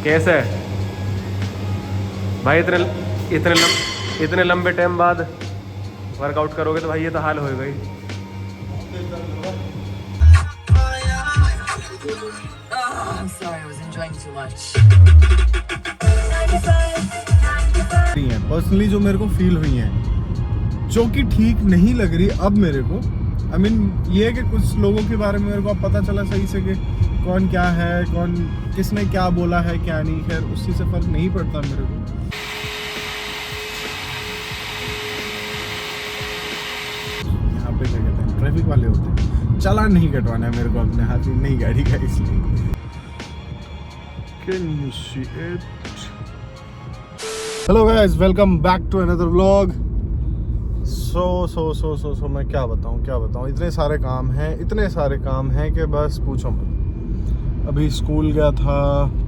कैसे है भाई? इतने लंबे टाइम बाद वर्कआउट करोगे तो भाई ये तो हाल होएगा ही। पर्सनली जो मेरे को फील हुई है, जो कि ठीक नहीं लग रही अब मेरे को। आई मीन ये है कि कुछ लोगों के बारे में मेरे को अब पता चला सही से कि कौन क्या है, कौन किसने क्या बोला है क्या नहीं। खैर उसी से फर्क नहीं पड़ता मेरे को। यहाँ पे क्या कहते हैं, ट्रैफिक वाले होते हैं, चालान नहीं कटवाना है मेरे को अपने हाथ में नई गाड़ी का, इसलिए। Can you see it? Hello guys, welcome back to another vlog. So मैं क्या बताऊँ, इतने सारे काम हैं कि बस पूछो मत। अभी स्कूल गया था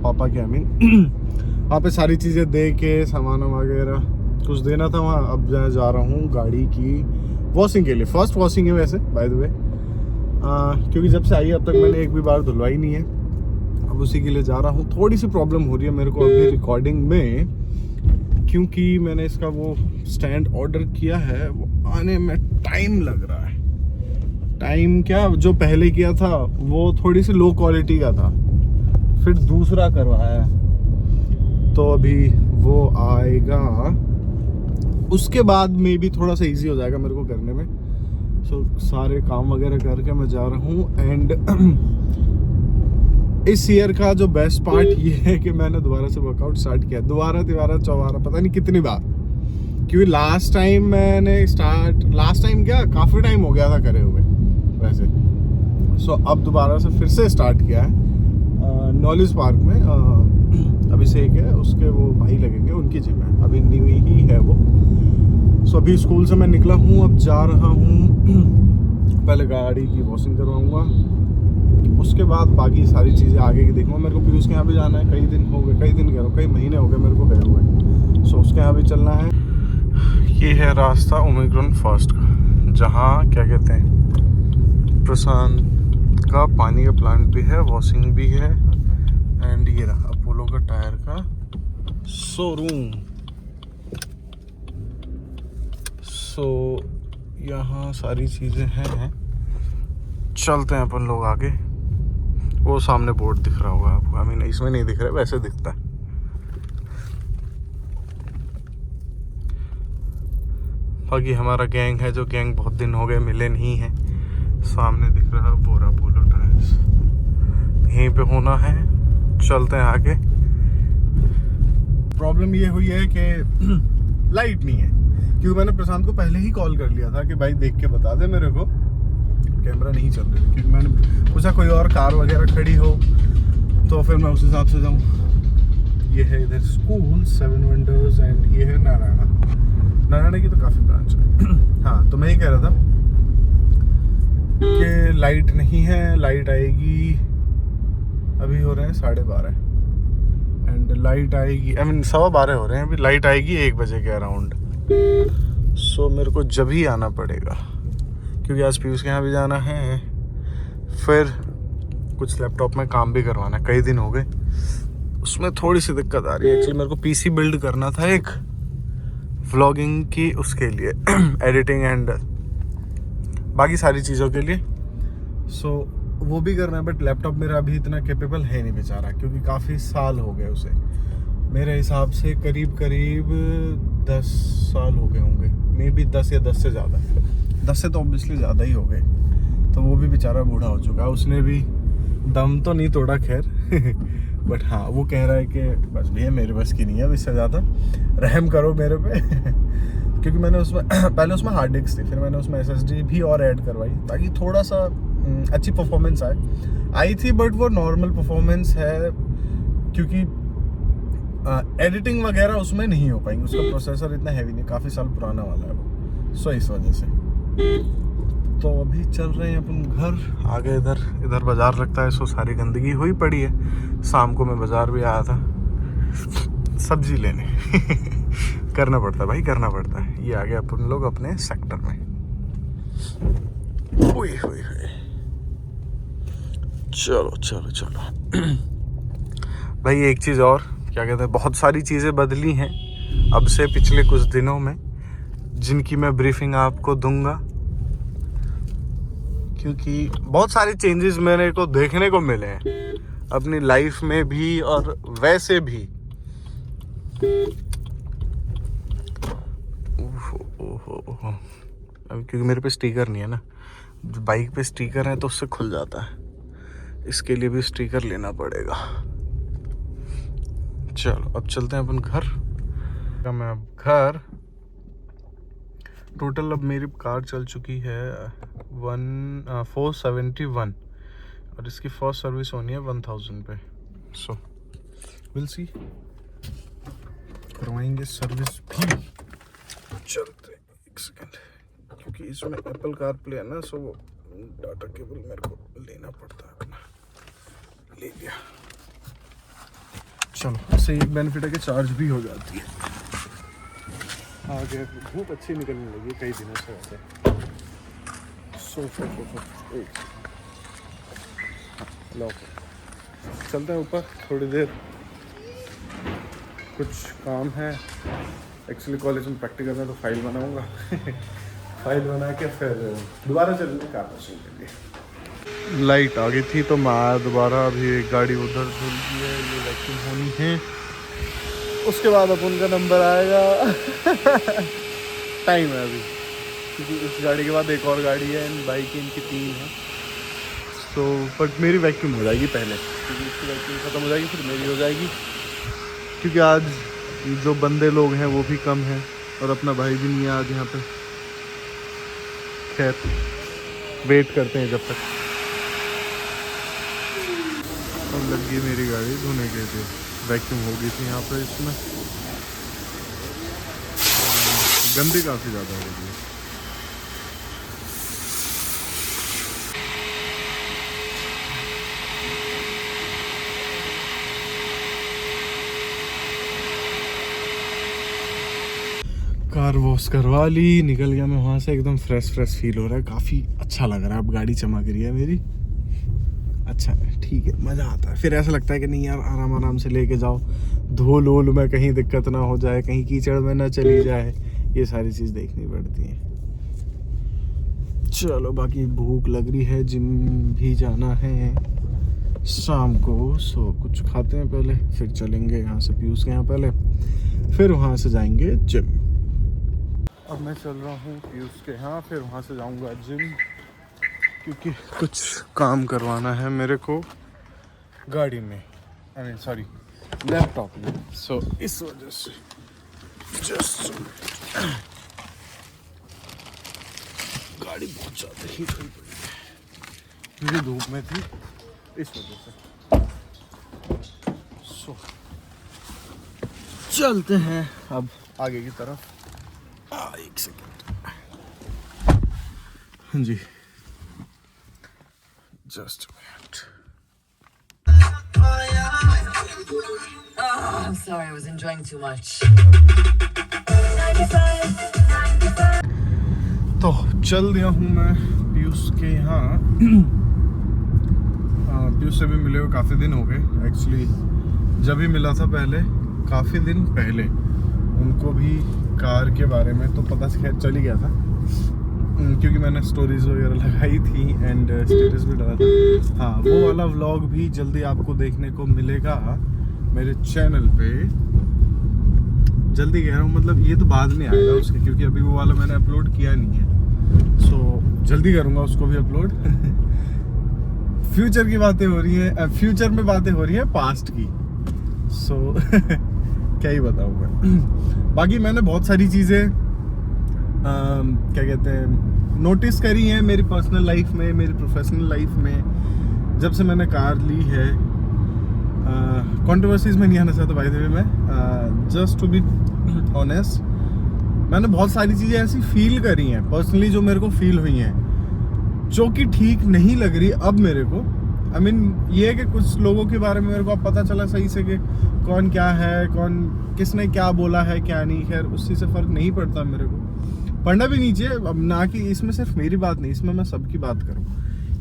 पापा के, वहाँ पे सारी चीज़ें दे के सामान वगैरह कुछ देना था वहाँ। अब जा रहा हूँ गाड़ी की वॉशिंग के लिए। फर्स्ट वॉशिंग है वैसे बाय द वे, क्योंकि जब से आई अब तक मैंने एक भी बार धुलवाई नहीं है। अब उसी के लिए जा रहा हूँ। थोड़ी सी प्रॉब्लम हो रही है मेरे को अभी रिकॉर्डिंग में, क्योंकि मैंने इसका वो स्टैंड ऑर्डर किया है, वो आने में टाइम लग रहा है। टाइम क्या, जो पहले किया था वो थोड़ी सी लो क्वालिटी का था, फिर दूसरा करवाया, तो अभी वो आएगा, उसके बाद में भी थोड़ा सा इजी हो जाएगा मेरे को करने में। सो सारे काम वगैरह करके मैं जा रहा हूँ। एंड इस ईयर का जो बेस्ट पार्ट ये है कि मैंने दोबारा से वर्कआउट स्टार्ट किया, दोबारा चौबारा पता नहीं कितनी बार, क्योंकि लास्ट टाइम क्या काफ़ी टाइम हो गया था करे हुए वैसे। सो अब दोबारा से फिर से स्टार्ट किया है नॉलेज पार्क में। अभिषेक है, उसके वो भाई लगेंगे, उनकी जिम है, अभी न्यू ही है वो। सो अभी स्कूल से मैं निकला हूँ, अब जा रहा हूँ, पहले गाड़ी की वॉशिंग करवाऊँगा, उसके बाद बाकी सारी चीज़ें आगे की देखूँगा। मेरे को पीयूष के यहाँ भी जाना है, कई दिन कई महीने हो गए मेरे को गए हुए। सो उसके यहाँ भी चलना है। ये है रास्ता ओमिक्रॉन फर्स्ट का, जहाँ क्या कहते हैं, प्रशांत का पानी का प्लांट भी है, वॉशिंग भी है, एंड ये रहा अपोलो का टायर का शोरूम। सो यहाँ सारी चीज़ें हैं। चलते हैं अपन लोग आगे। वो सामने बोर्ड दिख रहा होगा आपको, आई मीन इसमें नहीं दिख रहा है, वैसे दिखता है। बाकी हमारा गैंग है, जो गैंग बहुत दिन हो गए मिले नहीं है। सामने दिख रहा है बोरा पोलो टायर्स, यहीं पे होना है। चलते हैं आगे। प्रॉब्लम ये हुई है कि लाइट नहीं है, क्योंकि मैंने प्रशांत को पहले ही कॉल कर लिया था कि भाई देख के बता दे मेरे को, कैमरा नहीं चल रही, क्योंकि मैंने पूछा कोई और कार वगैरह खड़ी हो तो फिर मैं उस हिसाब से जाऊँ। ये है इधर स्कूल 7 विंडोज, एंड ये है नारायणा की तो काफ़ी ब्रांच है। हाँ, तो मैं ये कह रहा था कि लाइट नहीं है, लाइट आएगी, अभी हो रहे हैं 12:30, एंड लाइट आएगी, आई मीन 12:15 हो रहे हैं अभी, लाइट आएगी 1 बजे के अराउंड। सो मेरे को जब ही आना पड़ेगा, क्योंकि आज पीयूष के यहाँ भी जाना है, फिर कुछ लैपटॉप में काम भी करवाना है, कई दिन हो गए, उसमें थोड़ी सी दिक्कत आ रही है। एक्चुअली मेरे को पीसी बिल्ड करना था एक व्लॉगिंग की, उसके लिए एडिटिंग एंड बाकी सारी चीज़ों के लिए। सो वो भी करना है, बट लैपटॉप मेरा अभी इतना कैपेबल है नहीं बेचारा, क्योंकि काफ़ी साल हो गए उसे। मेरे हिसाब से करीब 10 साल हो गए होंगे, मे बी 10 या 10 से ज़्यादा, 10 से तो ऑब्वियसली ज़्यादा ही हो गए। तो वो भी बेचारा बूढ़ा हो चुका है, उसने भी दम तो नहीं तोड़ा खैर बट हाँ, वो कह रहा है कि बस भैया मेरे बस की नहीं है अब इससे ज़्यादा, रहम करो मेरे पे क्योंकि मैंने उसमें पहले उसमें हार्ड डिस्क थी, फिर मैंने उसमें SSD भी और ऐड करवाई, ताकि थोड़ा सा अच्छी परफॉर्मेंस आई थी, बट वो नॉर्मल परफॉर्मेंस है, क्योंकि एडिटिंग वगैरह उसमें नहीं हो पाएंगी, उसका प्रोसेसर इतना हैवी नहीं, काफ़ी साल पुराना वाला है वो। सो इस वजह से तो अभी चल रहे हैं अपन घर। आगे इधर बाज़ार लगता है, सो सारी गंदगी हुई पड़ी है। शाम को मैं बाज़ार भी आया था सब्जी लेने करना पड़ता है भाई, करना पड़ता है। ये आ गया अपन लोग अपने सेक्टर में। ओए चलो भाई एक चीज़ और, क्या कहते हैं, बहुत सारी चीज़ें बदली हैं अब से पिछले कुछ दिनों में, जिनकी मैं ब्रीफिंग आपको दूंगा, क्योंकि बहुत सारे चेंजेस मेरे को देखने को मिले हैं अपनी लाइफ में भी और वैसे भी। अब क्योंकि मेरे पे स्टिकर नहीं है ना, बाइक पे स्टिकर है तो उससे खुल जाता है, इसके लिए भी स्टिकर लेना पड़ेगा। चलो अब चलते हैं अपन घर। मैं अब घर, टोटल अब मेरी कार चल चुकी है 471 और इसकी फर्स्ट सर्विस होनी है 1000 पे। सो विल सी, करवाएंगे सर्विस भी। चलते एक सेकंड, क्योंकि इसमें एप्पल कारप्ले है ना, सो वो डाटा केबल मेरे को लेना पड़ता है अपना। ले लिया। चलो, इससे एक बेनिफिट है कि चार्ज भी हो जाती है। आगे धूप अच्छी निकलने लगी कई दिनों से वैसे। लॉक। चलते हैं ऊपर थोड़ी देर, कुछ काम है एक्चुअली कॉलेज में प्रैक्टिकल में, तो फाइल बनाऊंगा फाइल बना के फिर दोबारा चलेंगे कार वॉशिंग के लिए। लाइट आ गई थी तो मैं आया दोबारा। अभी एक गाड़ी उधर धुल गई है, ये वैक्यूम होनी है, उसके बाद अपन का नंबर आएगा टाइम है अभी, क्योंकि इस गाड़ी के बाद एक और गाड़ी है, इन बाइक इनकी 3 है। तो बट मेरी वैक्यूम हो जाएगी पहले, क्योंकि इसकी वैक्यूम ख़त्म हो जाएगी फिर मेरी हो जाएगी, क्योंकि आज जो बंदे लोग हैं वो भी कम हैं और अपना भाई भी नहीं है आज यहाँ पे। खैर वेट करते हैं जब तक। अब लग गई मेरी गाड़ी धोने के लिए, वैक्यूम हो गई थी यहाँ पे, इसमें गंदी काफ़ी ज़्यादा हो गई है। कार वॉश करवा ली, निकल गया मैं वहाँ से, एकदम फ्रेश फील हो रहा है, काफ़ी अच्छा लग रहा है। अब गाड़ी चमक रही है मेरी, अच्छा ठीक है, मज़ा आता है। फिर ऐसा लगता है कि नहीं यार, आराम से लेके जाओ, धूल वूल में कहीं दिक्कत ना हो जाए, कहीं कीचड़ में ना चली जाए, ये सारी चीज़ देखनी पड़ती है। चलो बाकी भूख लग रही है, जिम भी जाना है शाम को, सो कुछ खाते हैं पहले, फिर चलेंगे यहाँ से पीयूष के यहाँ पहले, फिर वहाँ से जाएंगे जिम। अब मैं चल रहा हूँ पीयूष के यहाँ, फिर वहाँ से जाऊँगा जिम, क्योंकि कुछ काम करवाना है मेरे को गाड़ी में, सॉरी लैपटॉप में। सो इस वजह से जस्ट गाड़ी बहुत ज़्यादा हीट हुई पड़ी है, क्योंकि धूप में थी, इस वजह से। सो चलते हैं अब आगे की तरफ। एक सेकेंड, हाँ जी, just a minute. Oh, I'm sorry, I was enjoying too much. तो चल दिया हूँ मैं पीयूष के यहाँ। पीयूष से भी मिले हुए काफ़ी दिन हो गए, एक्चुअली जब भी मिला था पहले, काफ़ी दिन पहले, उनको भी कार के बारे में तो पता खैर चल ही गया था, क्योंकि मैंने स्टोरीज वगैरह लगाई थी एंड स्टेटस भी डाला था। हाँ, वो वाला व्लॉग भी जल्दी आपको देखने को मिलेगा मेरे चैनल पे, जल्दी कह रहा हूँ, मतलब ये तो बाद में आएगा उसके, क्योंकि अभी वो वाला मैंने अपलोड किया नहीं है, सो जल्दी करूँगा उसको भी अपलोड। फ्यूचर की बातें हो रही है, फ्यूचर में बातें हो रही है पास्ट की, सो क्या ही बताऊँ मैं। बाकी मैंने बहुत सारी चीज़ें क्या कहते हैं नोटिस करी है मेरी पर्सनल लाइफ में, मेरी प्रोफेशनल लाइफ में, जब से मैंने कार ली है। कंट्रोवर्सीज में नहीं आना चाहता भाई देवी, मैं जस्ट टू बी ऑनेस्ट, मैंने बहुत सारी चीज़ें ऐसी फील करी हैं पर्सनली, जो मेरे को फील हुई हैं, जो कि ठीक नहीं लग रही अब मेरे को। आई मीन ये है कि कुछ लोगों के बारे में मेरे को अब पता चला सही से कि कौन क्या है, कौन किसने क्या बोला है क्या नहीं। खैर उससे से फ़र्क नहीं पड़ता मेरे को, पढ़ना भी नहीं चाहिए। अब ना कि इसमें सिर्फ मेरी बात नहीं, इसमें मैं सबकी बात करूँ,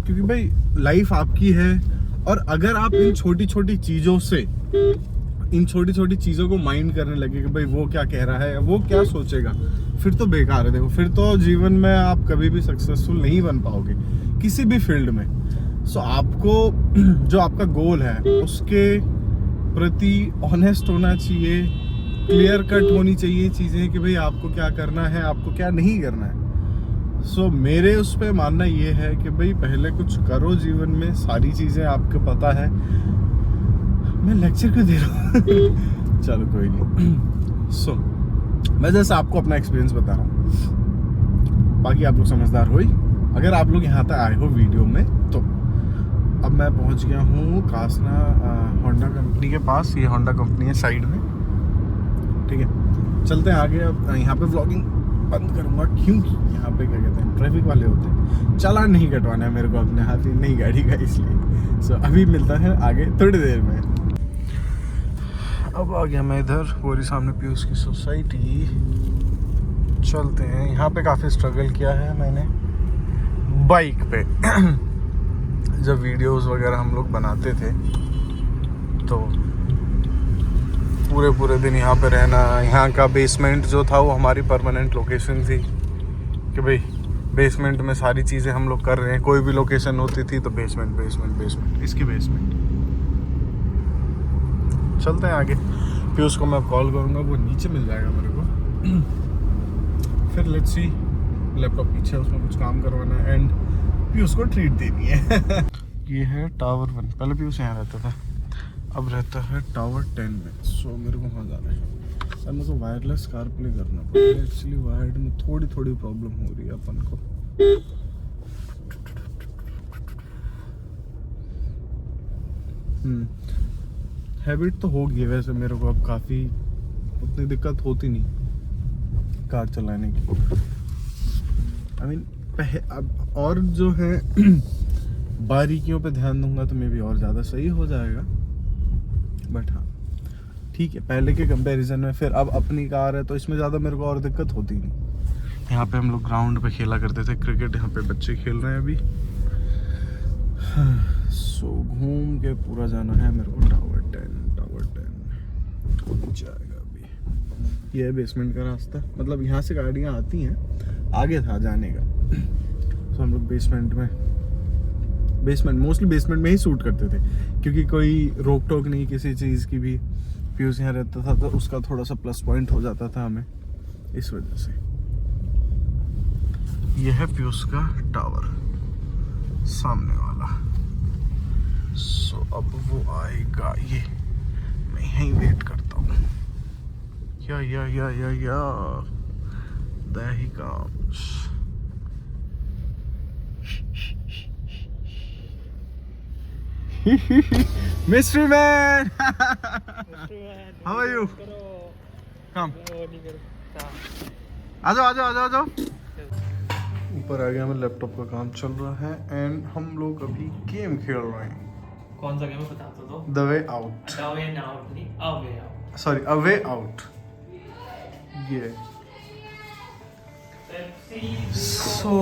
क्योंकि भाई लाइफ आपकी है, और अगर आप इन छोटी छोटी चीज़ों से, इन छोटी छोटी चीज़ों को माइंड करने लगे कि भाई वो क्या कह रहा है, वो क्या सोचेगा, फिर तो बेकार है। देखो फिर तो जीवन में आप कभी भी सक्सेसफुल नहीं बन पाओगे किसी भी फील्ड में। सो आपको जो आपका गोल है उसके प्रति ऑनेस्ट होना चाहिए, क्लियर कट होनी चाहिए चीज़ें कि भाई आपको क्या करना है, आपको क्या नहीं करना है। सो मेरे उस पे मानना ये है कि भाई पहले कुछ करो जीवन में, सारी चीज़ें आपको पता है। मैं लेक्चर क्यों दे रहा हूँ चलो कोई नहीं। सो मैं जैसे आपको अपना एक्सपीरियंस बता रहा हूँ, बाकी आप लोग समझदार हो ही। अगर आप लोग यहाँ तक आए हो वीडियो में तो अब मैं पहुँच गया हूँ कासना होंडा कंपनी के पास। ये होंडा कंपनी है साइड में, ठीक है। चलते हैं आगे। अब यहाँ पे व्लॉगिंग बंद करूँगा क्योंकि यहाँ पे क्या कहते हैं ट्रैफिक वाले होते हैं, चालान नहीं कटवाना है मेरे को अपने हाथ ही नई गाड़ी का, इसलिए। सो अभी मिलता है आगे थोड़ी देर में। अब आ गया मैं इधर पूरी सामने पीयूष की सोसाइटी। चलते हैं। यहाँ पे काफ़ी स्ट्रगल किया है मैंने बाइक पे जब वीडियोस वगैरह हम लोग बनाते थे तो पूरे दिन यहाँ पे रहना। यहाँ का बेसमेंट जो था वो हमारी परमानेंट लोकेशन थी कि भाई बेसमेंट में सारी चीज़ें हम लोग कर रहे हैं। कोई भी लोकेशन होती थी तो बेसमेंट इसकी बेसमेंट। चलते हैं आगे। पीयूष को मैं कॉल करूँगा, वो नीचे मिल जाएगा मेरे को। फिर लेट्स सी, लैपटॉप पीछे, उसमें कुछ काम करवाना है एंड पीयूष को ट्रीट देनी है। ये है टावर 1। पहले पीयूष यहाँ रहता था, अब रहता है टावर 10 में। सो मेरे को वहाँ जाना है। सर मेरे को वायरलेस कार प्ले करना पड़ेगा एक्चुअली। वायर्ड में थोड़ी प्रॉब्लम हो रही है अपन को। हैबिट तो होगी है वैसे मेरे को, अब काफ़ी उतनी दिक्कत होती नहीं कार चलाने की। आई मीन अब और जो है बारीकियों पे ध्यान दूंगा तो मे भी और ज़्यादा सही हो जाएगा। बट हाँ ठीक है, पहले के कंपैरिजन में फिर अब अपनी कार है तो इसमें ज़्यादा मेरे को और दिक्कत होती नहीं। यहाँ पे हम लोग ग्राउंड पे खेला करते थे क्रिकेट, यहाँ पे बच्चे खेल रहे हैं अभी। सो घूम के पूरा जाना है मेरे को टावर 10 जाएगा अभी। ये है बेसमेंट का रास्ता, मतलब यहाँ से गाड़ियाँ आती हैं, आगे था जाने का। तो हम लोग बेसमेंट मोस्टली बेसमेंट में ही शूट करते थे क्योंकि कोई रोक टोक नहीं किसी चीज़ की भी। पीयूष यहाँ रहता था तो उसका थोड़ा सा प्लस पॉइंट हो जाता था हमें, इस वजह से। ये है पीयूष का टावर सामने वाला। सो अब वो आएगा, ये मैं यहीं वेट करता हूँ। या दही comes. Mystery man. How are you? Come. आ जाओ। ऊपर आ गया, मैं लैपटॉप का काम चल रहा है एंड हम लोग अभी गेम खेल रहे हैं। कौन सा गेम है बता तो दो। The way out. The way out नहीं, अ वे आउट। सॉरी, अ वे आउट। ये सो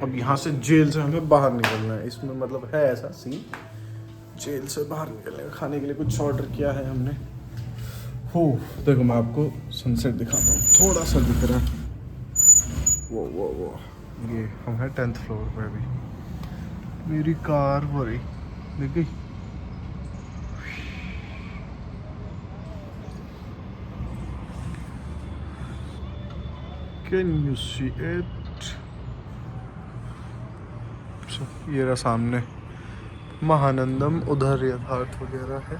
अब यहाँ से जेल से हमें बाहर निकलना है। इसमें मतलब है ऐसा सीन, जेल से बाहर निकलने का। खाने के लिए कुछ ऑर्डर किया है हमने। हो देखो मैं आपको सनसेट दिखाता हूँ, थोड़ा सा दिख रहा है वो। ये हम हैं 10th फ्लोर पे अभी। मेरी कार वो रही देख गई। Can you see it? ये रहा सामने महानंदम, उधर यथार्थ वगैरह है।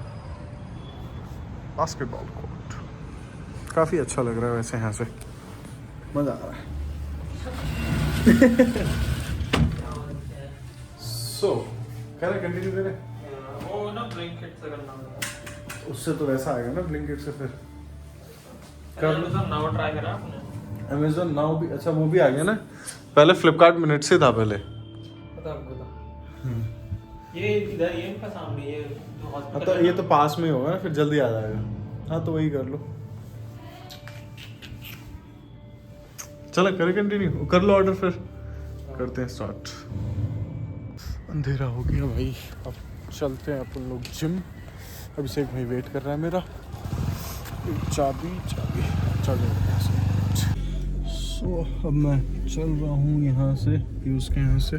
बास्केटबॉल कोर्ट काफ़ी अच्छा लग रहा है वैसे, यहाँ से मज़ा आ रहा है। सो कह रहे कंटिन्यू करें। वो ना ब्लिंकिट से करना होगा, उससे तो वैसा आएगा ना ब्लिंकिट से। फिर Amazon नाउ ट्राई करा आपने? अमेजोन नाउ भी अच्छा, वो भी आ गया ना। पहले फ्लिपकार्ट मिनट से था पहले। पता आपको ये इधर ये इनका सामने ये जो हॉस्पिटल तो ये तो पास में ही होगा ना, फिर जल्दी आ जाएगा। हाँ तो वही कर लो। चलो करें कंटिन्यू, कर लो ऑर्डर, फिर करते हैं स्टार्ट। अंधेरा हो गया भाई, अब चलते हैं अपन लोग जिम। अभिषेक भाई वेट कर रहा है मेरा। चाबी चलो। सो अब मैं चल रहा हूँ यहाँ से, पीयूष के यहाँ से।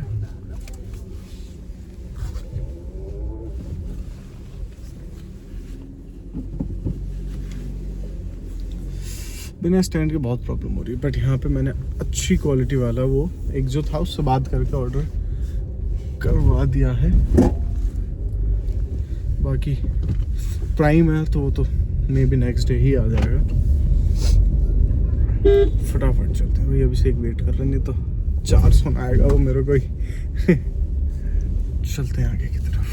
बिना स्टैंड के बहुत प्रॉब्लम हो रही है, बट यहाँ पे मैंने अच्छी क्वालिटी वाला वो एक जो था उससे बात करके ऑर्डर करवा दिया है। बाकी प्राइम है तो वो तो मे बी नेक्स्ट डे ही आ जाएगा। फटाफट चलते हैं भाई, अभी से एक वेट कर रहे हैं, नहीं तो 400 आएगा वो मेरे को ही। चलते हैं आगे की तरफ।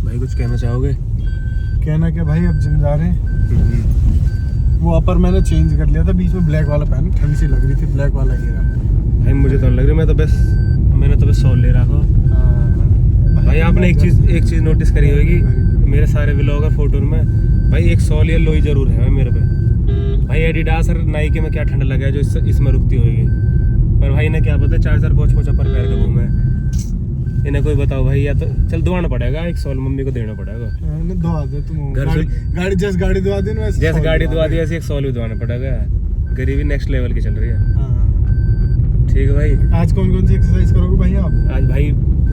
भाई कुछ कहना चाहोगे? कहना क्या भाई, अब जिम जा रहे हैं। वो अपर मैंने चेंज कर लिया था, बीच में ब्लैक वाला पहन, ठंड सी लग रही थी, ब्लैक वाला ही रहा। भाई मुझे तो नहीं लग रही, मैंने तो बस 100 ले रखा। भाई आपने एक चीज नोटिस करी होगी, मेरे सारे व्लॉगर फोटो में भाई एक 100 या लोई जरूर है मेरे पे। भाई एडिडास और नाइकी में क्या ठंड लगा है जो इसमें रुकती होगी, पर भाई ने क्या पता 4 पोछ पर पैर के घूमे। इन्हें कोई बताओ भाई, या तो चल धोना पड़ेगा, एक 100 मम्मी को देना पड़ेगा। धोआ दे तुम घर से गाड़ी जैसे गाड़ी धोआ दी ना, जैसे गाड़ी धोआ दी ऐसे एक 100 भी धोना पड़ेगा। गरीबी नेक्स्ट लेवल की चल रही है। ठीक है भाई। आज कौन कौन सी एक्सरसाइज करोगे भाई आप? आज भाई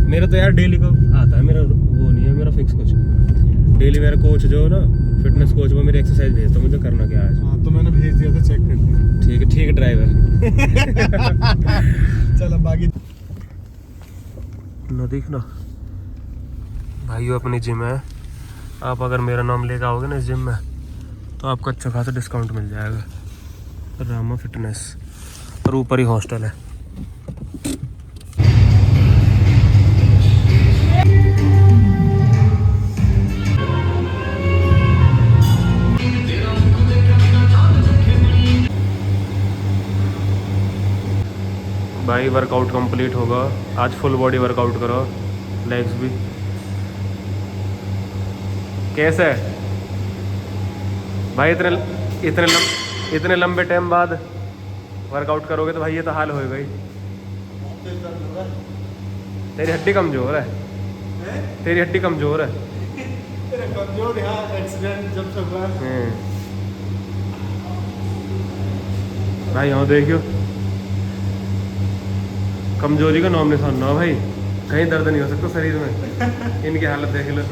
मेरा तो यार डेली को आता है, मेरा वो नहीं है मेरा फिक्स कुछ। डेली मेरा कोच जो ना फिटनेस कोच, वो मेरी एक्सरसाइज भेजता मुझे करना क्या आज। हाँ तो मैंने भेज दिया था, चेक कर लिया। ठीक है ड्राइवर। चलो बाकी ना देखना भाई, वो अपनी जिम है। आप अगर मेरा नाम लेकर आओगे ना इस जिम में तो आपको अच्छा खासा डिस्काउंट मिल जाएगा। रामा फिटनेस, और ऊपर ही हॉस्टल है। भाई वर्कआउट कंप्लीट होगा आज, फुल बॉडी वर्कआउट करो, लेग्स भी। कैसे है भाई, इतने लंबे टाइम बाद वर्कआउट करोगे तो भाई ये तो हाल होएगा ही। तेरी हड्डी कमजोर है, तेरी हड्डी कमजोर है। कमजोर यहाँ एक्सीडेंट जब से हुआ है। भाई यहाँ देखियो, कमजोरी का नाम निशान ना भाई, कहीं दर्द नहीं हो सकता शरीर में। इनकी हालत देख लो।